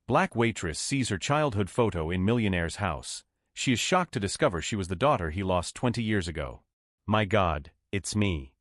Black Waitress sees her childhood photo in Millionaire's house. She is shocked to discover she was the daughter he lost 20 years ago. "My God, it's me."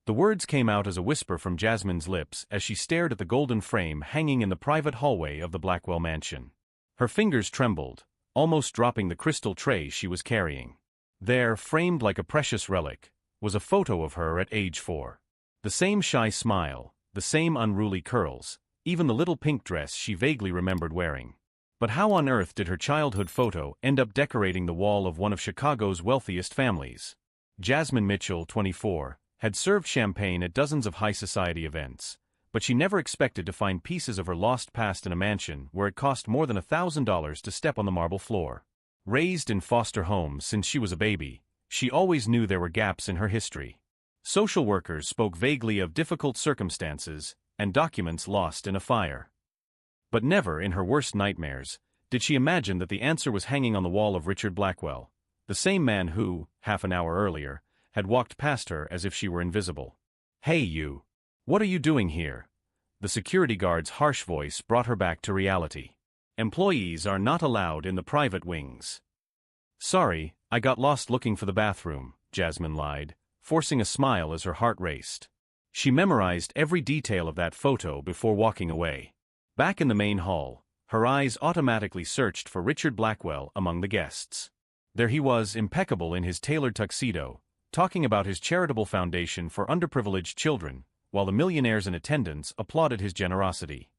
The words came out as a whisper from Jasmine's lips as she stared at the golden frame hanging in the private hallway of the Blackwell mansion. Her fingers trembled, almost dropping the crystal tray she was carrying. There, framed like a precious relic, was a photo of her at age 4. The same shy smile, the same unruly curls, even the little pink dress she vaguely remembered wearing. But how on earth did her childhood photo end up decorating the wall of one of Chicago's wealthiest families? Jasmine Mitchell, 24, had served champagne at dozens of high society events, but she never expected to find pieces of her lost past in a mansion where it cost more than $1,000 to step on the marble floor. Raised in foster homes since she was a baby, she always knew there were gaps in her history. Social workers spoke vaguely of difficult circumstances and documents lost in a fire. But never in her worst nightmares did she imagine that the answer was hanging on the wall of Richard Blackwell, the same man who, half an hour earlier, had walked past her as if she were invisible. "Hey you! What are you doing here?" The security guard's harsh voice brought her back to reality. "Employees are not allowed in the private wings." "Sorry, I got lost looking for the bathroom," Jasmine lied, forcing a smile as her heart raced. She memorized every detail of that photo before walking away. Back in the main hall, her eyes automatically searched for Richard Blackwell among the guests. There he was, impeccable in his tailored tuxedo, talking about his charitable foundation for underprivileged children, while the millionaires in attendance applauded his generosity.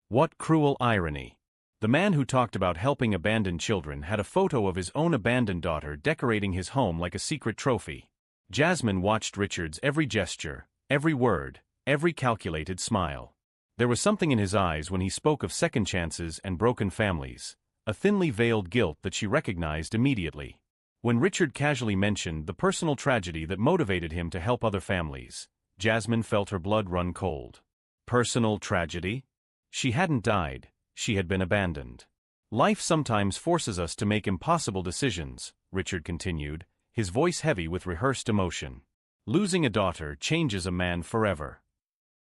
What cruel irony! The man who talked about helping abandoned children had a photo of his own abandoned daughter decorating his home like a secret trophy. Jasmine watched Richard's every gesture, every word, every calculated smile. There was something in his eyes when he spoke of second chances and broken families, a thinly veiled guilt that she recognized immediately. When Richard casually mentioned the personal tragedy that motivated him to help other families, Jasmine felt her blood run cold. Personal tragedy? She hadn't died, she had been abandoned. "Life sometimes forces us to make impossible decisions," Richard continued, his voice heavy with rehearsed emotion. "Losing a daughter changes a man forever."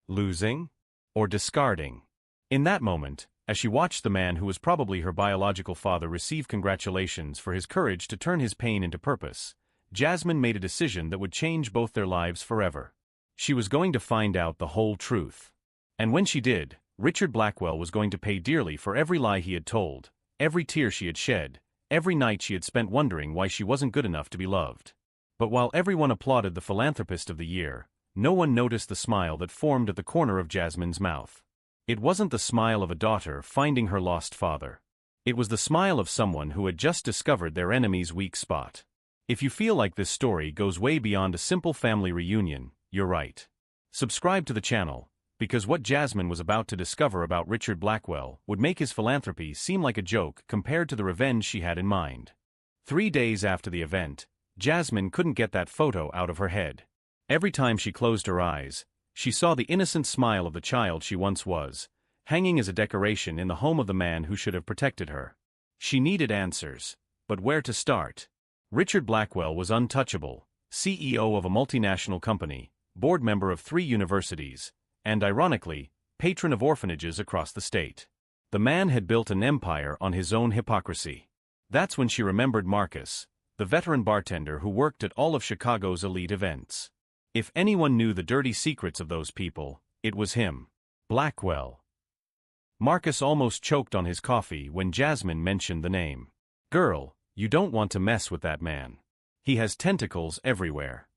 Losing? Or discarding? In that moment, as she watched the man who was probably her biological father receive congratulations for his courage to turn his pain into purpose, Jasmine made a decision that would change both their lives forever. She was going to find out the whole truth. And when she did, Richard Blackwell was going to pay dearly for every lie he had told, every tear she had shed, every night she had spent wondering why she wasn't good enough to be loved. But while everyone applauded the philanthropist of the year, no one noticed the smile that formed at the corner of Jasmine's mouth. It wasn't the smile of a daughter finding her lost father. It was the smile of someone who had just discovered their enemy's weak spot. If you feel like this story goes way beyond a simple family reunion, you're right. Subscribe to the channel, because what Jasmine was about to discover about Richard Blackwell would make his philanthropy seem like a joke compared to the revenge she had in mind. 3 days after the event, Jasmine couldn't get that photo out of her head. Every time she closed her eyes, she saw the innocent smile of the child she once was, hanging as a decoration in the home of the man who should have protected her. She needed answers, but where to start? Richard Blackwell was untouchable, CEO of a multinational company, board member of 3 universities, and ironically, patron of orphanages across the state. The man had built an empire on his own hypocrisy. That's when she remembered Marcus, the veteran bartender who worked at all of Chicago's elite events. If anyone knew the dirty secrets of those people, it was him. Blackwell. Marcus almost choked on his coffee when Jasmine mentioned the name. "Girl, you don't want to mess with that man. He has tentacles everywhere."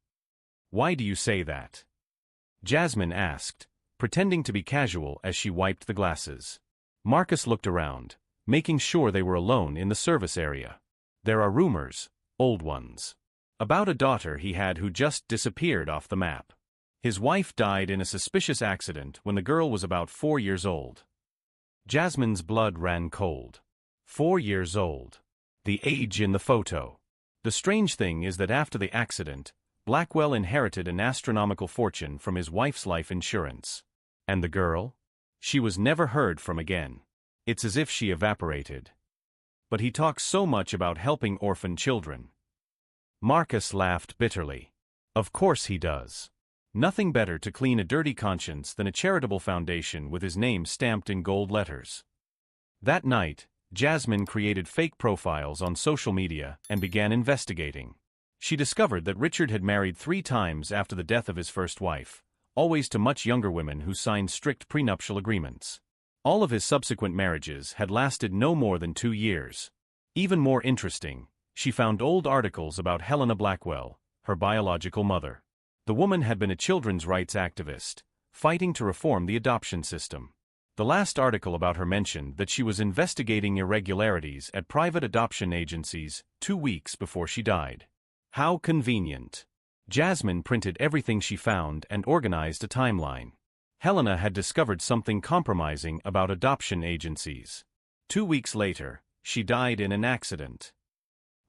"Why do you say that?" Jasmine asked, pretending to be casual as she wiped the glasses. Marcus looked around, making sure they were alone in the service area. "There are rumors, old ones, about a daughter he had who just disappeared off the map. His wife died in a suspicious accident when the girl was about 4 years old." Jasmine's blood ran cold. 4 years old. The age in the photo. The strange thing is that after the accident, Blackwell inherited an astronomical fortune from his wife's life insurance. And the girl? She was never heard from again. It's as if she evaporated. But he talks so much about helping orphan children. Marcus laughed bitterly. Of course he does. Nothing better to clean a dirty conscience than a charitable foundation with his name stamped in gold letters. That night, Jasmine created fake profiles on social media and began investigating. She discovered that Richard had married 3 times after the death of his first wife, always to much younger women who signed strict prenuptial agreements. All of his subsequent marriages had lasted no more than 2 years. Even more interesting, she found old articles about Helena Blackwell, her biological mother. The woman had been a children's rights activist, fighting to reform the adoption system. The last article about her mentioned that she was investigating irregularities at private adoption agencies 2 weeks before she died. How convenient. Jasmine printed everything she found and organized a timeline. Helena had discovered something compromising about adoption agencies. 2 weeks later, she died in an accident.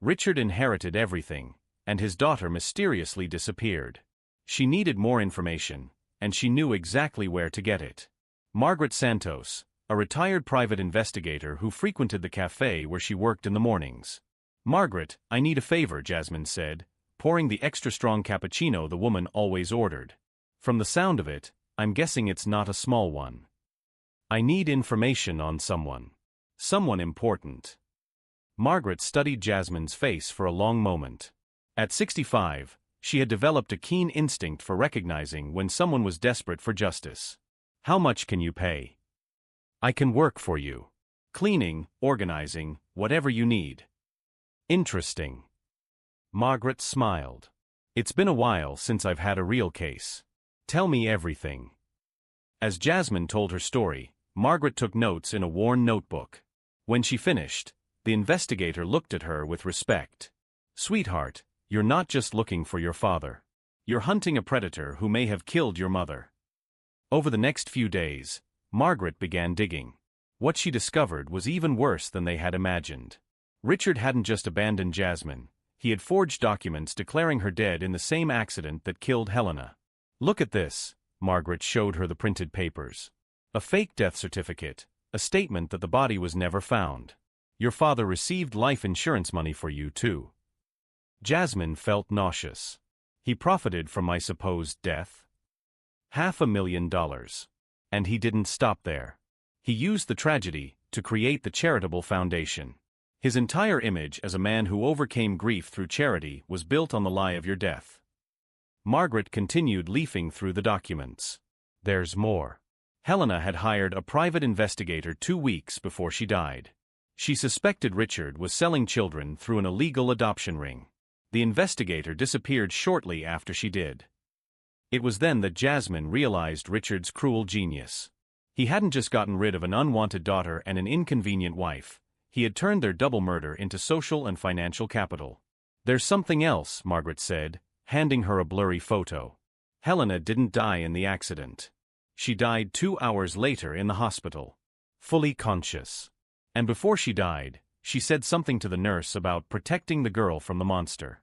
Richard inherited everything, and his daughter mysteriously disappeared. She needed more information, and she knew exactly where to get it. Margaret Santos, a retired private investigator who frequented the cafe where she worked in the mornings. "Margaret, I need a favor," Jasmine said, pouring the extra-strong cappuccino the woman always ordered. "From the sound of it, I'm guessing it's not a small one. I need information on someone. Someone important." Margaret studied Jasmine's face for a long moment. At 65, she had developed a keen instinct for recognizing when someone was desperate for justice. "How much can you pay?" "I can work for you. Cleaning, organizing, whatever you need." "Interesting." Margaret smiled. "It's been a while since I've had a real case. Tell me everything." As Jasmine told her story, Margaret took notes in a worn notebook. When she finished, the investigator looked at her with respect. "Sweetheart, you're not just looking for your father. You're hunting a predator who may have killed your mother." Over the next few days, Margaret began digging. What she discovered was even worse than they had imagined. Richard hadn't just abandoned Jasmine, he had forged documents declaring her dead in the same accident that killed Helena. "Look at this," Margaret showed her the printed papers. "A fake death certificate, a statement that the body was never found. Your father received life insurance money for you, too." Jasmine felt nauseous. "He profited from my supposed death?" $500,000. And he didn't stop there. He used the tragedy to create the charitable foundation. His entire image as a man who overcame grief through charity was built on the lie of your death. Margaret continued leafing through the documents. There's more. Helena had hired a private investigator 2 weeks before she died. She suspected Richard was selling children through an illegal adoption ring. The investigator disappeared shortly after she did. It was then that Jasmine realized Richard's cruel genius. He hadn't just gotten rid of an unwanted daughter and an inconvenient wife, he had turned their double murder into social and financial capital. "There's something else," Margaret said, handing her a blurry photo. "Helena didn't die in the accident. She died 2 hours later in the hospital, fully conscious. And before she died, she said something to the nurse about protecting the girl from the monster."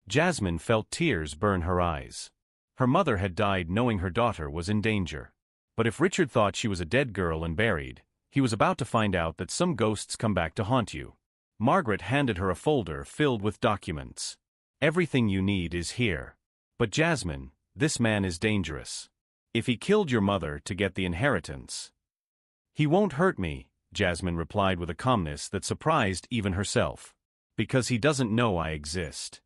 Jasmine felt tears burn her eyes. Her mother had died knowing her daughter was in danger. But if Richard thought she was a dead girl and buried, he was about to find out that some ghosts come back to haunt you. Margaret handed her a folder filled with documents. "Everything you need is here. But Jasmine, this man is dangerous. If he killed your mother to get the inheritance..." "He won't hurt me," Jasmine replied with a calmness that surprised even herself. "Because he doesn't know I exist."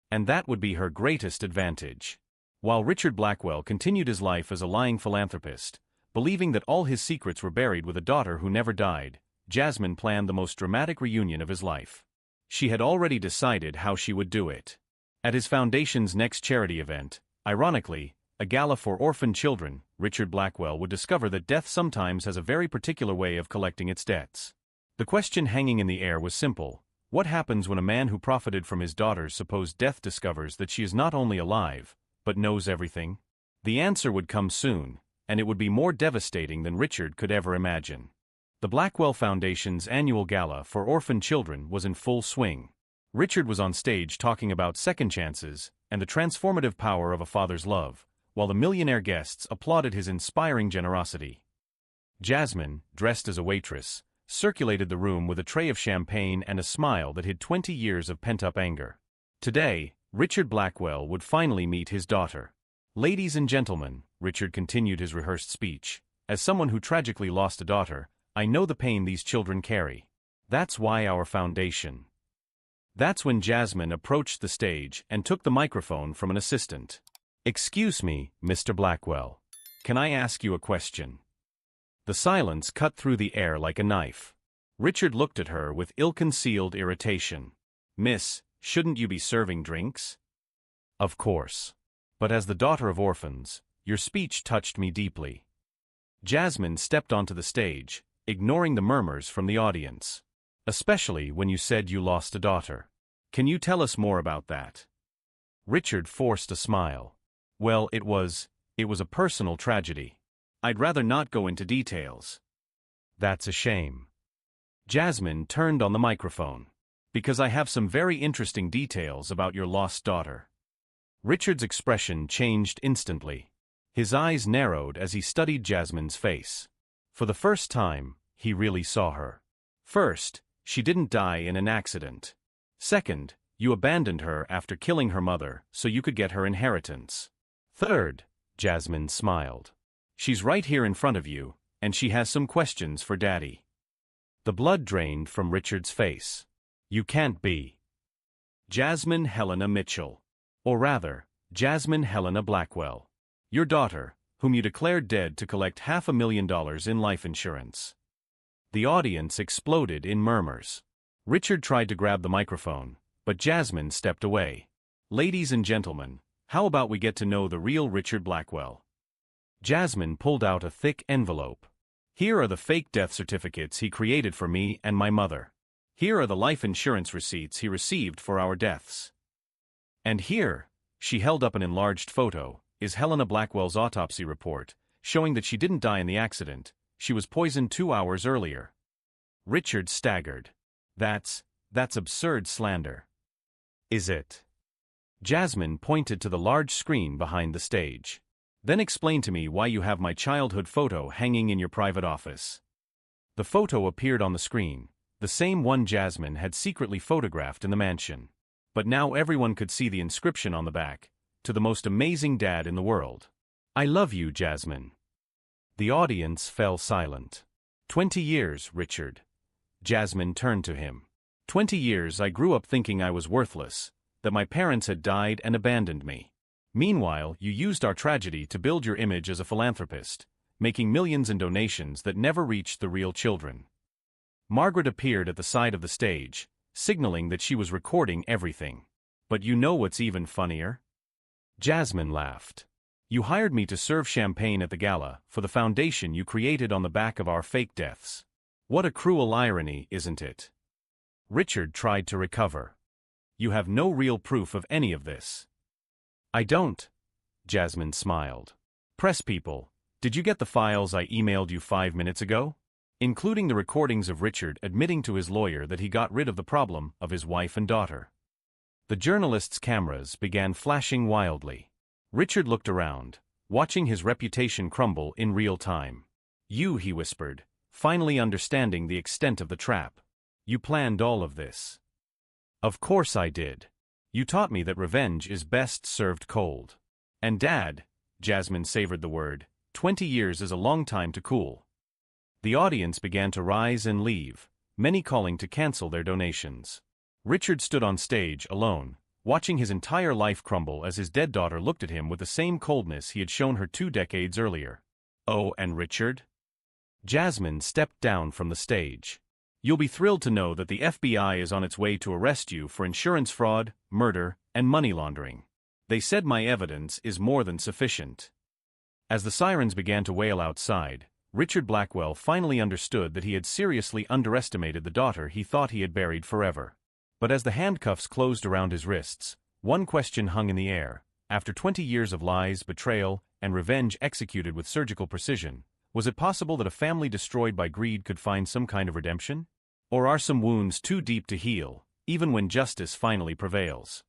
And that would be her greatest advantage. While Richard Blackwell continued his life as a lying philanthropist, believing that all his secrets were buried with a daughter who never died, Jasmine planned the most dramatic reunion of his life. She had already decided how she would do it. At his foundation's next charity event, ironically, a gala for orphan children, Richard Blackwell would discover that death sometimes has a very particular way of collecting its debts. The question hanging in the air was simple: what happens when a man who profited from his daughter's supposed death discovers that she is not only alive, but knows everything? The answer would come soon, and it would be more devastating than Richard could ever imagine. The Blackwell Foundation's annual gala for orphan children was in full swing. Richard was on stage talking about second chances and the transformative power of a father's love, while the millionaire guests applauded his inspiring generosity. Jasmine, dressed as a waitress, circulated the room with a tray of champagne and a smile that hid 20 years of pent-up anger. Today, Richard Blackwell would finally meet his daughter. "Ladies and gentlemen," Richard continued his rehearsed speech, "as someone who tragically lost a daughter, I know the pain these children carry. That's why our foundation. That's when Jasmine approached the stage and took the microphone from an assistant. Excuse me, Mr. Blackwell. Can I ask you a question? The silence cut through the air like a knife. Richard looked at her with ill-concealed irritation. Miss, shouldn't you be serving drinks? Of course. But as the daughter of orphans, your speech touched me deeply. Jasmine stepped onto the stage, ignoring the murmurs from the audience. Especially when you said you lost a daughter. Can you tell us more about that? Richard forced a smile. Well, it was a personal tragedy. I'd rather not go into details. That's a shame. Jasmine turned on the microphone. Because I have some very interesting details about your lost daughter. Richard's expression changed instantly. His eyes narrowed as he studied Jasmine's face. For the first time, he really saw her. First, she didn't die in an accident. Second, you abandoned her after killing her mother so you could get her inheritance. Third, Jasmine smiled. She's right here in front of you, and she has some questions for Daddy. The blood drained from Richard's face. You can't be. Jasmine Helena Mitchell. Or rather, Jasmine Helena Blackwell. Your daughter, whom you declared dead to collect $500,000 in life insurance. The audience exploded in murmurs. Richard tried to grab the microphone, but Jasmine stepped away. Ladies and gentlemen, how about we get to know the real Richard Blackwell? Jasmine pulled out a thick envelope. Here are the fake death certificates he created for me and my mother. Here are the life insurance receipts he received for our deaths. And here, she held up an enlarged photo, is Helena Blackwell's autopsy report, showing that she didn't die in the accident. She was poisoned 2 hours earlier. Richard staggered. That's absurd slander. Is it? Jasmine pointed to the large screen behind the stage. Then explain to me why you have my childhood photo hanging in your private office. The photo appeared on the screen, the same one Jasmine had secretly photographed in the mansion. But now everyone could see the inscription on the back, to the most amazing dad in the world. I love you, Jasmine. The audience fell silent. 20 years, Richard. Jasmine turned to him. 20 years I grew up thinking I was worthless, that my parents had died and abandoned me. Meanwhile, you used our tragedy to build your image as a philanthropist, making millions in donations that never reached the real children. Margaret appeared at the side of the stage, signaling that she was recording everything. But you know what's even funnier? Jasmine laughed. You hired me to serve champagne at the gala for the foundation you created on the back of our fake deaths. What a cruel irony, isn't it? Richard tried to recover. You have no real proof of any of this. I don't. Jasmine smiled. Press people, did you get the files I emailed you 5 minutes ago? Including the recordings of Richard admitting to his lawyer that he got rid of the problem of his wife and daughter. The journalists' cameras began flashing wildly. Richard looked around, watching his reputation crumble in real time. You, he whispered, finally understanding the extent of the trap. You planned all of this. Of course I did. You taught me that revenge is best served cold. And Dad, Jasmine savored the word, 20 years is a long time to cool. The audience began to rise and leave, many calling to cancel their donations. Richard stood on stage alone, watching his entire life crumble as his dead daughter looked at him with the same coldness he had shown her 2 decades earlier. Oh, and Richard? Jasmine stepped down from the stage. You'll be thrilled to know that the FBI is on its way to arrest you for insurance fraud, murder, and money laundering. They said my evidence is more than sufficient. As the sirens began to wail outside, Richard Blackwell finally understood that he had seriously underestimated the daughter he thought he had buried forever. But as the handcuffs closed around his wrists, one question hung in the air. After 20 years of lies, betrayal, and revenge executed with surgical precision, was it possible that a family destroyed by greed could find some kind of redemption? Or are some wounds too deep to heal, even when justice finally prevails?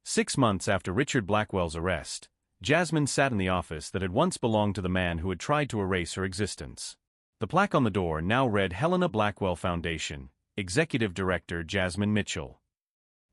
6 months after Richard Blackwell's arrest, Jasmine sat in the office that had once belonged to the man who had tried to erase her existence. The plaque on the door now read Helena Blackwell Foundation, Executive Director Jasmine Mitchell.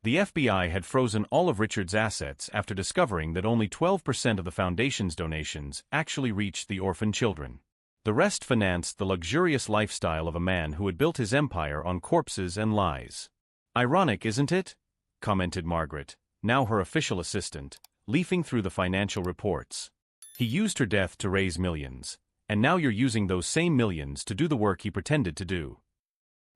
The FBI had frozen all of Richard's assets after discovering that only 12% of the foundation's donations actually reached the orphan children. The rest financed the luxurious lifestyle of a man who had built his empire on corpses and lies. "Ironic, isn't it?" commented Margaret, now her official assistant, leafing through the financial reports. "He used her death to raise millions, and now you're using those same millions to do the work he pretended to do."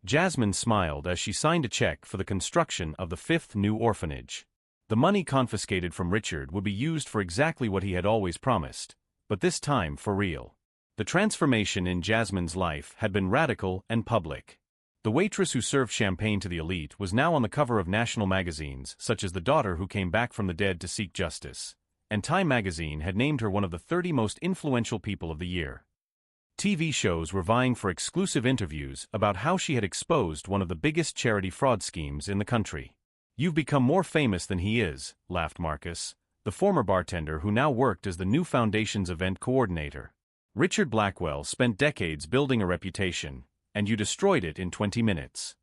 Jasmine smiled as she signed a check for the construction of the 5th new orphanage. The money confiscated from Richard would be used for exactly what he had always promised, but this time for real. The transformation in Jasmine's life had been radical and public. The waitress who served champagne to the elite was now on the cover of national magazines such as The Daughter Who Came Back from the Dead to Seek Justice, and Time magazine had named her one of the 30 most influential people of the year. TV shows were vying for exclusive interviews about how she had exposed one of the biggest charity fraud schemes in the country. "You've become more famous than he is," laughed Marcus, the former bartender who now worked as the new foundation's event coordinator. "Richard Blackwell spent decades building a reputation, and you destroyed it in 20 minutes.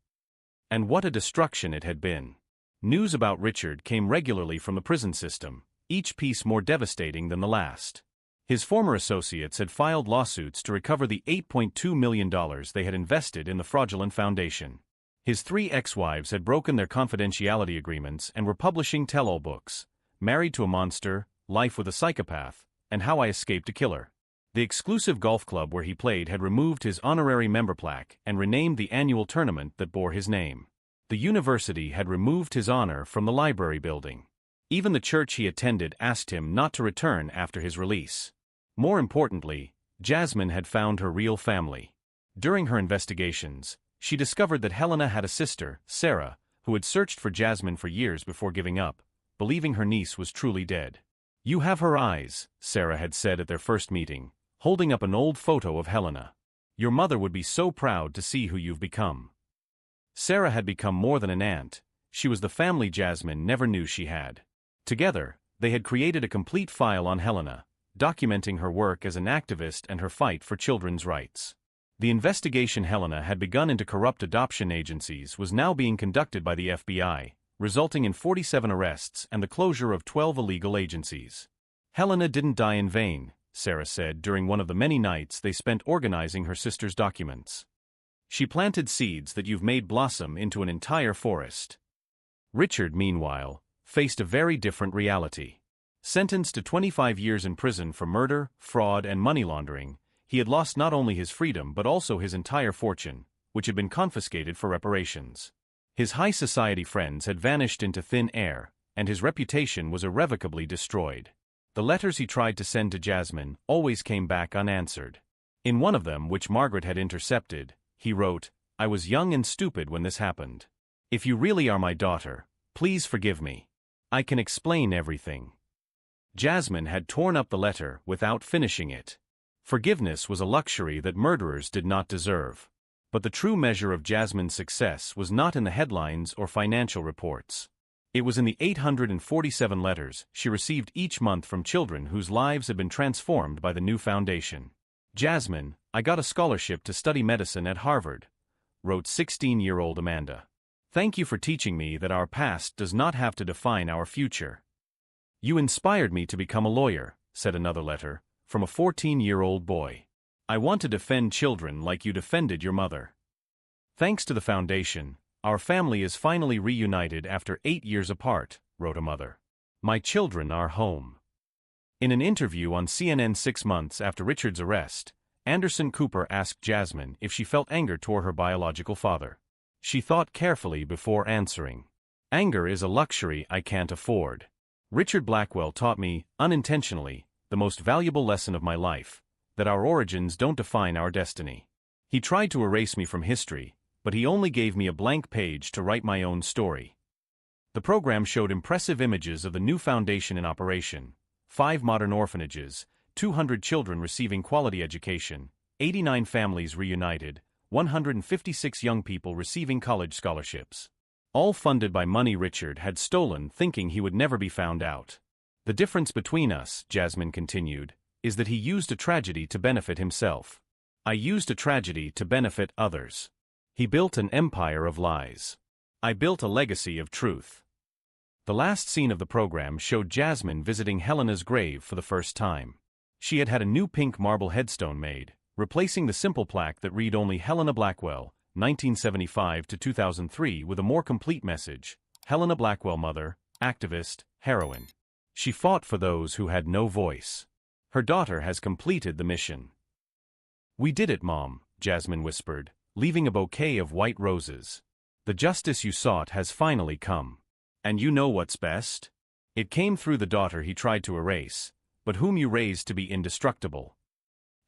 And what a destruction it had been. News about Richard came regularly from the prison system, each piece more devastating than the last. His former associates had filed lawsuits to recover the $8.2 million they had invested in the fraudulent foundation. His 3 ex-wives had broken their confidentiality agreements and were publishing tell-all books, Married to a Monster, Life with a Psychopath, and How I Escaped a Killer. The exclusive golf club where he played had removed his honorary member plaque and renamed the annual tournament that bore his name. The university had removed his honor from the library building. Even the church he attended asked him not to return after his release. More importantly, Jasmine had found her real family. During her investigations, she discovered that Helena had a sister, Sarah, who had searched for Jasmine for years before giving up, believing her niece was truly dead. "You have her eyes," Sarah had said at their first meeting, holding up an old photo of Helena. "Your mother would be so proud to see who you've become." Sarah had become more than an aunt, she was the family Jasmine never knew she had. Together, they had created a complete file on Helena, documenting her work as an activist and her fight for children's rights. The investigation Helena had begun into corrupt adoption agencies was now being conducted by the FBI, resulting in 47 arrests and the closure of 12 illegal agencies. "Helena didn't die in vain," Sarah said during one of the many nights they spent organizing her sister's documents. "She planted seeds that you've made blossom into an entire forest." Richard, meanwhile, faced a very different reality. Sentenced to 25 years in prison for murder, fraud, and money laundering, he had lost not only his freedom but also his entire fortune, which had been confiscated for reparations. His high society friends had vanished into thin air, and his reputation was irrevocably destroyed. The letters he tried to send to Jasmine always came back unanswered. In one of them, which Margaret had intercepted, he wrote, "I was young and stupid when this happened. If you really are my daughter, please forgive me. I can explain everything." Jasmine had torn up the letter without finishing it. Forgiveness was a luxury that murderers did not deserve. But the true measure of Jasmine's success was not in the headlines or financial reports. It was in the 847 letters she received each month from children whose lives had been transformed by the new foundation. "Jasmine, I got a scholarship to study medicine at Harvard," wrote 16-year-old Amanda. "Thank you for teaching me that our past does not have to define our future." "You inspired me to become a lawyer," said another letter, from a 14-year-old boy. "I want to defend children like you defended your mother." "Thanks to the foundation, our family is finally reunited after 8 years apart," wrote a mother. "My children are home." In an interview on CNN 6 months after Richard's arrest, Anderson Cooper asked Jasmine if she felt anger toward her biological father. She thought carefully before answering. "Anger is a luxury I can't afford. Richard Blackwell taught me, unintentionally, the most valuable lesson of my life, that our origins don't define our destiny. He tried to erase me from history, but he only gave me a blank page to write my own story." The program showed impressive images of the new foundation in operation: 5 modern orphanages, 200 children receiving quality education, 89 families reunited, 156 young people receiving college scholarships. All funded by money Richard had stolen, thinking he would never be found out. "The difference between us," Jasmine continued, "is that he used a tragedy to benefit himself. I used a tragedy to benefit others. He built an empire of lies. I built a legacy of truth." The last scene of the program showed Jasmine visiting Helena's grave for the first time. She had had a new pink marble headstone made, replacing the simple plaque that read only Helena Blackwell, 1975 to 2003, with a more complete message: Helena Blackwell, mother, activist, heroine. She fought for those who had no voice. Her daughter has completed the mission. "We did it, Mom," Jasmine whispered, leaving a bouquet of white roses. "The justice you sought has finally come. And you know what's best? It came through the daughter he tried to erase, but whom you raised to be indestructible."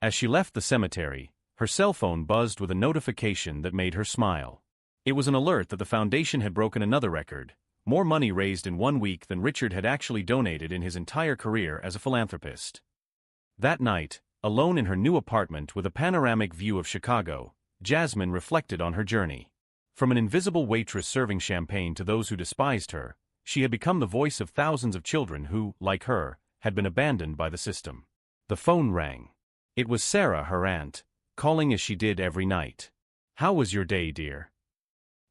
As she left the cemetery, her cell phone buzzed with a notification that made her smile. It was an alert that the foundation had broken another record: more money raised in 1 week than Richard had actually donated in his entire career as a philanthropist. That night, alone in her new apartment with a panoramic view of Chicago, Jasmine reflected on her journey. From an invisible waitress serving champagne to those who despised her, she had become the voice of thousands of children who, like her, had been abandoned by the system. The phone rang. It was Sarah, her aunt, calling as she did every night. "How was your day, dear?"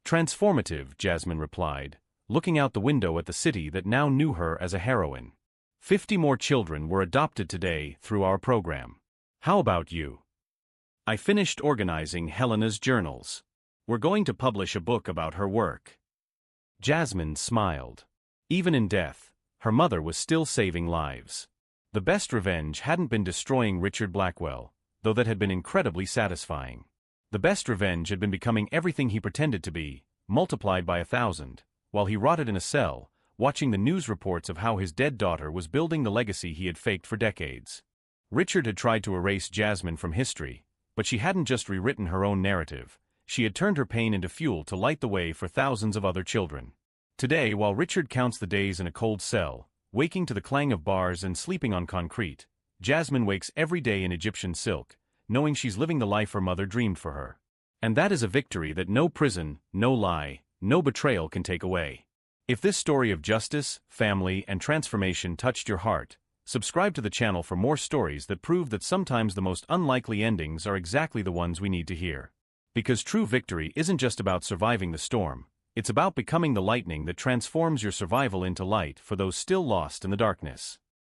"Transformative," Jasmine replied, looking out the window at the city that now knew her as a heroine. 50 more children were adopted today through our program. How about you?" "I finished organizing Helena's journals. We're going to publish a book about her work." Jasmine smiled. Even in death, her mother was still saving lives. The best revenge hadn't been destroying Richard Blackwell, though that had been incredibly satisfying. The best revenge had been becoming everything he pretended to be, multiplied by 1,000, while he rotted in a cell, watching the news reports of how his dead daughter was building the legacy he had faked for decades. Richard had tried to erase Jasmine from history, but she hadn't just rewritten her own narrative. She had turned her pain into fuel to light the way for thousands of other children. Today, while Richard counts the days in a cold cell, waking to the clang of bars and sleeping on concrete, Jasmine wakes every day in Egyptian silk, knowing she's living the life her mother dreamed for her. And that is a victory that no prison, no lie, no betrayal can take away. If this story of justice, family, and transformation touched your heart, subscribe to the channel for more stories that prove that sometimes the most unlikely endings are exactly the ones we need to hear. Because true victory isn't just about surviving the storm, it's about becoming the lightning that transforms your survival into light for those still lost in the darkness.